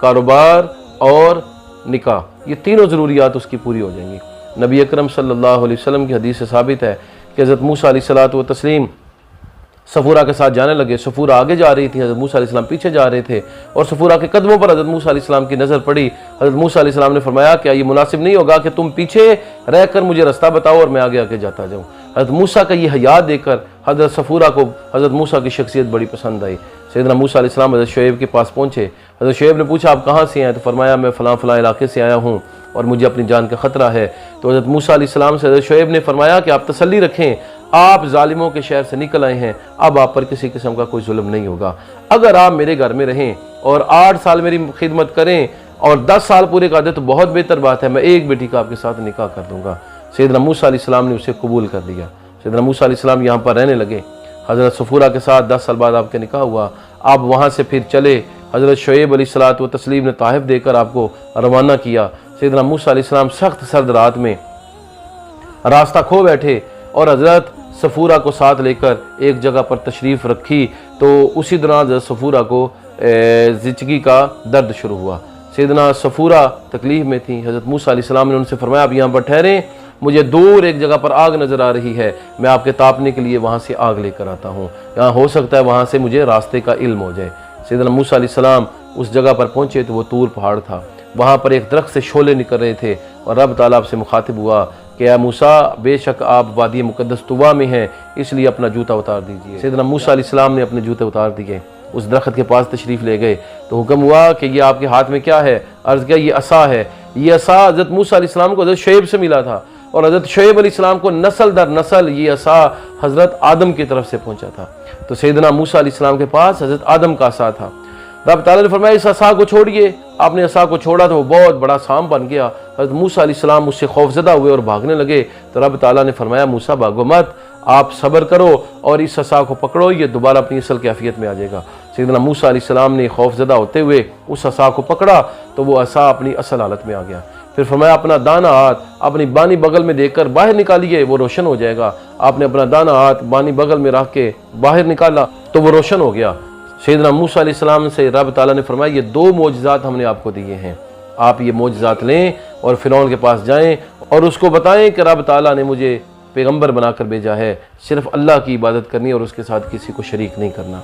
کاروبار اور نکاح، یہ تینوں ضروریات اس کی پوری ہو جائیں گی۔ نبی اکرم صلی اللہ علیہ وسلم کی حدیث سے ثابت ہے کہ حضرت موسیٰ علیہ الصلوۃ والتسلیم صفورہ کے ساتھ جانے لگے۔ صفورہ آگے جا رہی تھی، حضرت موسیٰ علیہ السلام پیچھے جا رہے تھے، اور صفورہ کے قدموں پر حضرت موسیٰ علیہ السلام کی نظر پڑی۔ حضرت موسیٰ علیہ السلام نے فرمایا کیا یہ مناسب نہیں ہوگا کہ تم پیچھے رہ کر مجھے رستہ بتاؤ اور میں آگے آگے جاتا جاؤں۔ حضرت موسیٰ کا یہ حیا دیکھ کر حضرت صفورہ کو حضرت موسیٰ کی شخصیت بڑی پسند آئی۔ سیدنا موسیٰ علیہ السلام حضرت شعیب کے پاس پہنچے۔ حضرت شعیب نے پوچھا آپ کہاں سے ہیں؟ تو فرمایا میں فلاں فلاں علاقے سے آیا ہوں اور مجھے اپنی جان کا خطرہ ہے۔ تو حضرت موسیٰ علیہ السلام سے حضرت شعیب نے فرمایا کہ آپ تسلی رکھیں، آپ ظالموں کے شہر سے نکل آئے ہیں، اب آپ پر کسی قسم کا کوئی ظلم نہیں ہوگا۔ اگر آپ میرے گھر میں رہیں اور 8 سال میری خدمت کریں اور 10 سال پورے کر دیں تو بہت بہتر بات ہے، میں ایک بیٹی کا آپ کے ساتھ نکاح کر دوں گا۔ سیدنا موسیٰ علیہ السلام نے اسے قبول کر لیا۔ سیدنا موسیٰ علیہ السلام یہاں پر رہنے لگے۔ حضرت صفورہ کے ساتھ 10 سال بعد آپ کا نکاح ہوا۔ آپ وہاں سے پھر چلے، حضرت شعیب علیہ الصلوۃ والتسلیم نے طائف دے کر آپ کو روانہ کیا۔ سیدنا موسیٰ علیہ السلام سخت سرد رات میں راستہ کھو بیٹھے اور حضرت صفورہ کو ساتھ لے کر ایک جگہ پر تشریف رکھی، تو اسی دوران حضرت صفورہ کو زچگی کا درد شروع ہوا۔ سیدنا صفورہ تکلیف میں تھی۔ حضرت موسیٰ علیہ السلام نے ان سے فرمایا آپ یہاں پر ٹھہریں، مجھے دور ایک جگہ پر آگ نظر آ رہی ہے، میں آپ کے تاپنے کے لیے وہاں سے آگ لے کر آتا ہوں، یہاں ہو سکتا ہے وہاں سے مجھے راستے کا علم ہو جائے۔ سیدنا موسیٰ علیہ السلام اس جگہ پر پہنچے تو وہ طور پہاڑ تھا، وہاں پر ایک درخت سے شعلے نکل رہے تھے، اور رب تعالیٰ آپ سے مخاطب ہوا کہ اے موسیٰ بے شک آپ وادی مقدس طویٰ میں ہیں، اس لیے اپنا جوتا اتار دیجئے۔ سیدنا موسیٰ علیہ السلام نے اپنے جوتے اتار دیے، اس درخت کے پاس تشریف لے گئے تو حکم ہوا کہ یہ آپ کے ہاتھ میں کیا ہے؟ عرض کیا یہ عصا ہے۔ یہ عصا حضرت موسیٰ علیہ السلام کو حضرت شعیب سے ملا تھا، اور حضرت شعیب علیہ السلام کو نسل در نسل یہ عصا حضرت آدم کی طرف سے پہنچا تھا۔ تو سیدنا موسیٰ علیہ السلام کے پاس حضرت آدم کا عصا تھا۔ رب تعالیٰ نے فرمایا اس عصا کو چھوڑیے۔ آپ نے عصا کو چھوڑا تو وہ بہت بڑا سانپ بن گیا۔ حضرت موسیٰ علیہ السلام اس سے خوفزدہ ہوئے اور بھاگنے لگے، تو رب تعالیٰ نے فرمایا موسیٰ بھاگو مت، آپ صبر کرو اور اس عصا کو پکڑو، یہ دوبارہ اپنی اصل کیفیت میں آ جائے گا۔ سیدنا موسیٰ علیہ السلام نے خوفزدہ ہوتے ہوئے اس عصا کو پکڑا تو وہ عصا اپنی اصل حالت میں آ گیا۔ پھر فرمایا اپنا دانا ہاتھ اپنی بانی بغل میں دیکھ کر باہر نکالیے، وہ روشن ہو جائے گا۔ آپ نے اپنا دانا ہاتھ بانی بغل میں رکھ کے باہر نکالا تو وہ روشن ہو گیا۔ سیدنا موسیٰ علیہ السلام سے رب تعالیٰ نے فرمایا یہ 2 معجزات ہم نے آپ کو دیے ہیں، آپ یہ معجزات لیں اور فرعون کے پاس جائیں اور اس کو بتائیں کہ رب تعالیٰ نے مجھے پیغمبر بنا کر بھیجا ہے، صرف اللہ کی عبادت کرنی اور اس کے ساتھ کسی کو شریک نہیں کرنا۔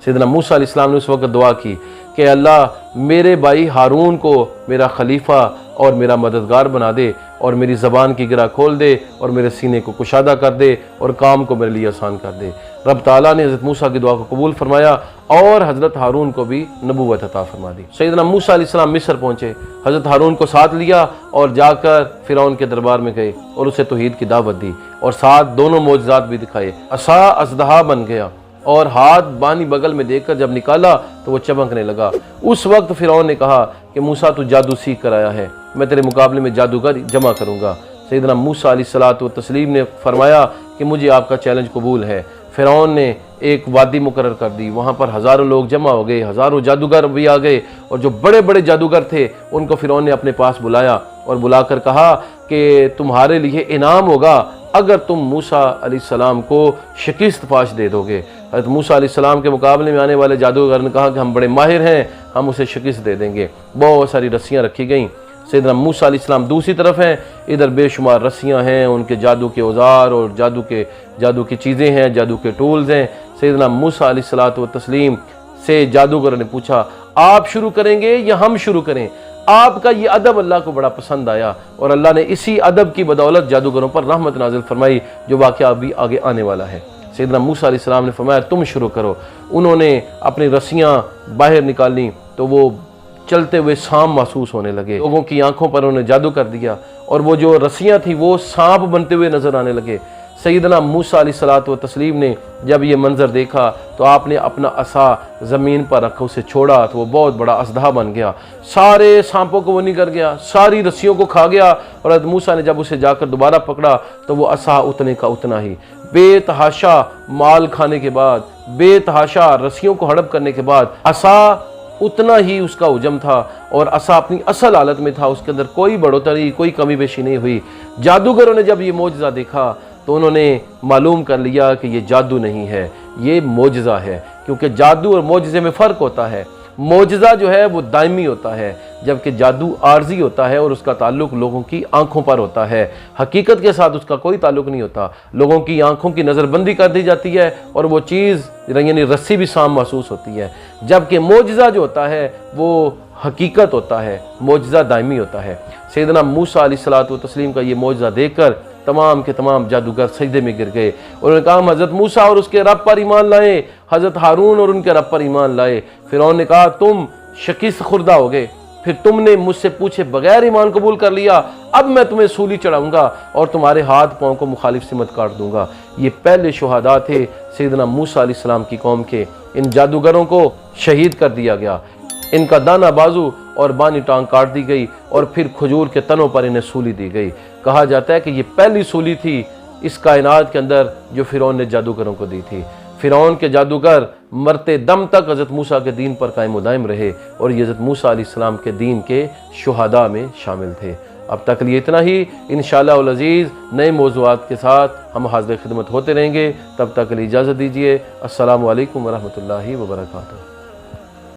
سیدنا موسیٰ علیہ السلام نے اس وقت دعا کی کہ اللہ میرے بھائی ہارون کو میرا خلیفہ اور میرا مددگار بنا دے، اور میری زبان کی گرہ کھول دے اور میرے سینے کو کشادہ کر دے اور کام کو میرے لیے آسان کر دے۔ رب تعالیٰ نے حضرت موسیٰ کی دعا کو قبول فرمایا اور حضرت ہارون کو بھی نبوت عطا فرما دی۔ سیدنا موسیٰ علیہ السلام مصر پہنچے، حضرت ہارون کو ساتھ لیا اور جا کر فرعون کے دربار میں گئے اور اسے توحید کی دعوت دی، اور ساتھ دونوں معجزات بھی دکھائے۔ عصا اژدہا بن گیا اور ہاتھ بانی بغل میں دیکھ کر جب نکالا تو وہ چمکنے لگا۔ اس وقت فرعون نے کہا کہ موسیٰ تو جادو سیکھ کر آیا ہے، میں تیرے مقابلے میں جادوگر جمع کروں گا۔ سیدنا موسیٰ علیہ الصلوۃ والتسلیم نے فرمایا کہ مجھے آپ کا چیلنج قبول ہے۔ فرعون نے ایک وادی مقرر کر دی، وہاں پر ہزاروں لوگ جمع ہو گئے، ہزاروں جادوگر بھی آ گئے، اور جو بڑے بڑے جادوگر تھے ان کو فرعون نے اپنے پاس بلایا اور بلا کر کہا کہ تمہارے لیے انعام ہوگا اگر تم موسیٰ علیہ السلام کو شکست فاش دے دو گے۔ حضرت موسیٰ علیہ السلام کے مقابلے میں آنے والے جادوگر نے کہا کہ ہم بڑے ماہر ہیں، ہم اسے شکست دے دیں گے۔ بہت ساری رسیاں رکھی گئیں۔ سیدنا موسیٰ علیہ السلام دوسری طرف ہیں، ادھر بے شمار رسیاں ہیں، ان کے جادو کے اوزار اور جادو کی چیزیں ہیں، جادو کے ٹولز ہیں۔ سیدنا موسیٰ علیہ الصلوۃ والتسلیم سے جادوگر نے پوچھا آپ شروع کریں گے یا ہم شروع کریں؟ آپ کا یہ ادب اللہ کو بڑا پسند آیا، اور اللہ نے اسی ادب کی بدولت جادوگروں پر رحمت نازل فرمائی، جو واقعہ ابھی آگے آنے والا ہے۔ سیدنا موسیٰ علیہ السلام نے فرمایا تم شروع کرو۔ انہوں نے اپنی رسیاں باہر نکالی تو وہ چلتے ہوئے سانپ محسوس ہونے لگے، لوگوں کی آنکھوں پر انہوں نے جادو کر دیا، اور وہ جو رسیاں تھیں وہ سانپ بنتے ہوئے نظر آنے لگے۔ سیدنا موسیٰ علیہ الصلوۃ والتسلیم نے جب یہ منظر دیکھا تو آپ نے اپنا عصا زمین پر رکھا، اسے چھوڑا تو وہ بہت بڑا اژدہا بن گیا، سارے سانپوں کو وہ نگل گیا، ساری رسیوں کو کھا گیا، اور حضرت موسیٰ نے جب اسے جا کر دوبارہ پکڑا تو وہ عصا اتنے کا اتنا ہی، بے تحاشا مال کھانے کے بعد، بے تحاشا رسیوں کو ہڑپ کرنے کے بعد عصا اتنا ہی اس کا حجم تھا، اور عصا اپنی اصل حالت میں تھا، اس کے اندر کوئی بڑھوتری کوئی کمی بیشی نہیں ہوئی۔ جادوگروں نے جب یہ معجزہ دیکھا تو انہوں نے معلوم کر لیا کہ یہ جادو نہیں ہے، یہ معجزہ ہے، کیونکہ جادو اور معجزے میں فرق ہوتا ہے۔ معجزہ جو ہے وہ دائمی ہوتا ہے، جبکہ جادو عارضی ہوتا ہے اور اس کا تعلق لوگوں کی آنکھوں پر ہوتا ہے، حقیقت کے ساتھ اس کا کوئی تعلق نہیں ہوتا۔ لوگوں کی آنکھوں کی نظر بندی کر دی جاتی ہے اور وہ چیز یعنی رسی بھی سام محسوس ہوتی ہے، جبکہ معجزہ جو ہوتا ہے وہ حقیقت ہوتا ہے، معجزہ دائمی ہوتا ہے۔ سیدنا موسیٰ علیہ السلام کا یہ معجزہ دیکھ کر تمام کے تمام جادوگر سجدے میں گر گئے، انہوں نے کہا ہم حضرت موسیٰ اور اس کے رب پر ایمان لائے، حضرت ہارون اور ان کے رب پر ایمان لائے۔ فرعون نے کہا تم شکست خوردہ ہو گئے، پھر تم نے مجھ سے پوچھے بغیر ایمان قبول کر لیا، اب میں تمہیں سولی چڑھاؤں گا اور تمہارے ہاتھ پاؤں کو مخالف سمت کاٹ دوں گا۔ یہ پہلے شہداء تھے سیدنا موسیٰ علیہ السلام کی قوم کے۔ ان جادوگروں کو شہید کر دیا گیا، ان کا دانا بازو اور بانی ٹانگ کاٹ دی گئی اور پھر کھجور کے تنوں پر انہیں سولی دی گئی۔ کہا جاتا ہے کہ یہ پہلی سولی تھی اس کائنات کے اندر جو فرعون نے جادوگروں کو دی تھی۔ فرعون کے جادوگر مرتے دم تک حضرت موسیٰ کے دین پر قائم و دائم رہے اور یہ حضرت موسیٰ علیہ السلام کے دین کے شہداء میں شامل تھے۔ اب تک لیے اتنا ہی، انشاءاللہ العزیز نئے موضوعات کے ساتھ ہم حاضر خدمت ہوتے رہیں گے۔ تب تک کے لیے اجازت دیجیے۔ السلام علیکم ورحمۃ اللہ وبرکاتہ۔